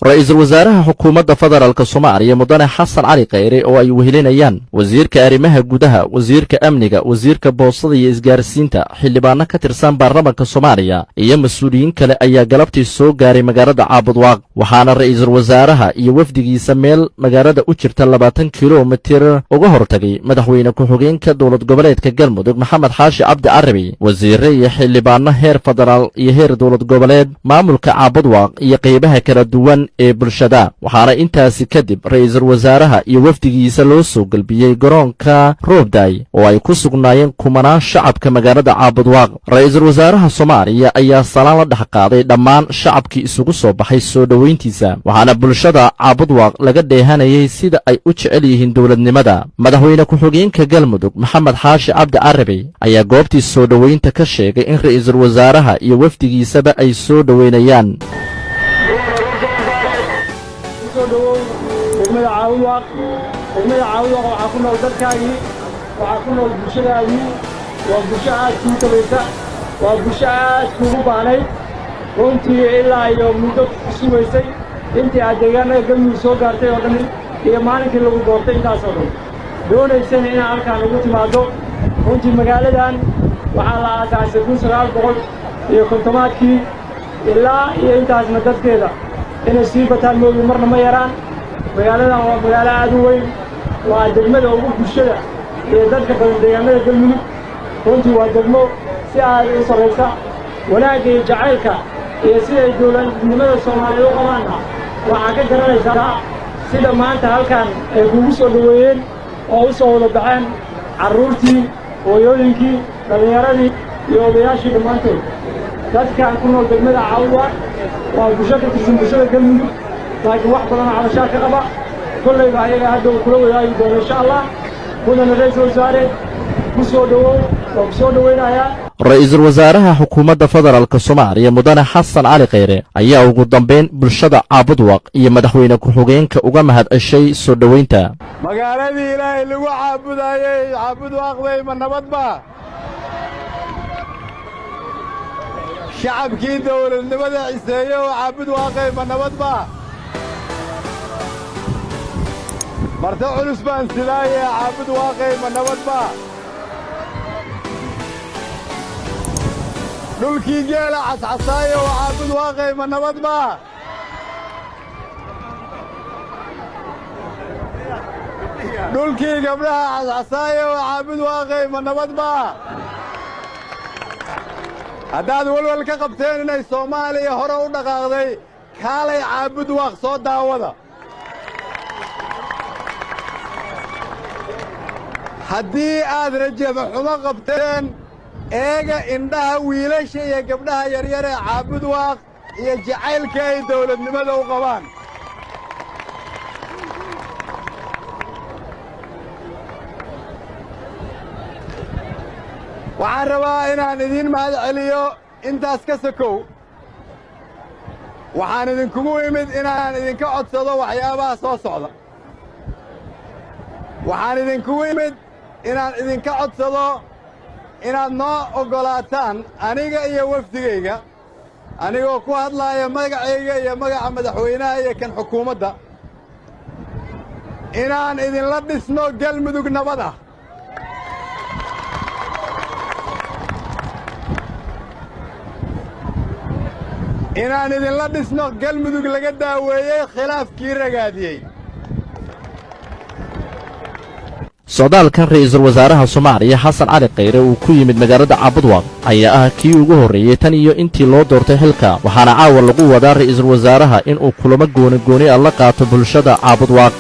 رئيس الوزراء حكومة فدرالك الصومالية مدن حسن علي قيري oo ay wehelinayaan wasiirka arrimaha gudaha wasiirka amniga wasiirka boostada iyo isgaarsiinta xildhibaano ka tirsan baarlamaanka Soomaaliya iyo mas'uuliyiin kale ayaa galabtii soo gaaray magaalada Caabudwaaq waxaana ra'iisul wasaaraha iyo wafdigiisa meel magaalada u jirta 20 kiiloomitir uga hortagay madaxweyne ku-xigeenka dowlad goboleedka Galmudug Maxamed Xaashi Cabdi Carabi wasiirre iyo xildhibaano heer federaal iyo heer dowlad goboleed maamulka Caabudwaaq iyo qaybaha kala duwan ee bulshada waxaana intaasi kadib ra'iisul wasaaraha iyo wafdigiisa loo soo galbiyay garoonka Roobday oo ay ku sugnaayeen kumanaan shacabka magaalada Caabudwaaq ra'iisul wasaaraha Soomaaliya ayaa salaan la dhaxqaaday dhammaan shacabkii isugu soo baxay soo dhaweyntiisa waxaana bulshada Caabudwaaq laga dheehanayay sida ay u jecel yihiin dowladnimada madaxweyne ku-xigeenka Galmudug Maxamed Xaashi Cabdi Carabi ayaa goobtii soo dhaweynta ka sheegay in ra'iisul wasaaraha iyo wafdigiisaba ay soo dhaweynayaan Caabudwaaq waxaa ku nool dadkaagii waxaa ku nool bulshadaadii waa bulsho aad kuu tabaysa waa bulsho aad kuugu baanay runtii ilaa iyo muddo ku sugaysay intii aad deegaanada Galmudug soo gaartay oo dhan iyo maalinkii lagu doortay intaasoo dhan doonaysana inaad halkaan ugu timaado runtii magaaladan waxaa la aasaasay 1950 ilaa iyo intaasna dadkeeda inay sii bataan moogi marna ma yaraan magaaladan waa magaalo aad u weyn waa degmada ugu bulshada iyo dadka badan deegaanada Galmudug runtii waa degmo si aad u sareysa wanaagga iyo jacaylka iyo sida ay dowladnimada Soomaaliya u qabaana waxaa ka garanaysaa sida maanta halkan ay kugu soo dhaweeyeen oo u soo wada baxeen carruurtii hooyooyinkii dhalinyaradii iyo odayaashii dhammaantood dadkan ku nool degmada Caabudwaaq waa bulsho ka tirsan bulshada Galmudug laakiin wax badan cabashaa ka qaba kollayba ayaga hadda uu kula wadaagi doono insha Allah mudane ra'iisul wasaare ku soo dhawow oo ku soo dhaweynayaa ra'iisul wasaaraha xukuumadda federaalka Soomaaliya mudane Xasan Cali Qeyre ayaa ugu dambeyn bulshada Caabudwaaq iyo madaxweyne ku-xigeenka uga mahadceshay soo dhaweynta magaaladii Ilaahay lagu caabudayay Caabudwaaq way ma nabadba shacabkii dowladnimada ciseeyo Caabudwaaq ma nabadba marta culus baan sidaayay Caabudwaaq ma nabadba dhulkii geela cascasaayo Caabudwaaq ma nabadba dhulkii gabdhaha cascasaayo Caabudwaaq ma nabadba haddaad walwal ka qabteen inay Soomaaliya hore u dhaqaaqday kaalay Caabudwaaq soo daawada haddii aad rajada xumo qabteen eega indhaha wiilasha iyo gabdhaha yaryar ee Caabudwaaq iyo jacaylka ay dowladnimada u qabaan waxaan rabaa inaan idin mahad celiyo intaas ka sokow waxaan idinkugu imid inaan idinka codsado waxyaabaha soo socda waxaan idinkugu imid inaan idinka codsado inaad noo oggolaataan aniga iyo wafdigayga anigoo ku hadlaaya magacayga iyo magaca madaxweynaha iyo kan xukuumadda inaan idinla dhisno Galmudug nabad ah inaan idinla dhisno Galmudug laga daaweeyey khilaafkii ragaadiyey socdaalkan ra'iisul wasaaraha Soomaaliya Xasan Cali Qeyre uu ku yimid magaalada Caabudwaaq ayaa ah kii ugu horeeyay tan iyo intii loo doortay xilka waxaana caawa lagu wadaa ra'iisul wasaaraha in uu kulamo gooni la qaato bulshada Caabudwaaq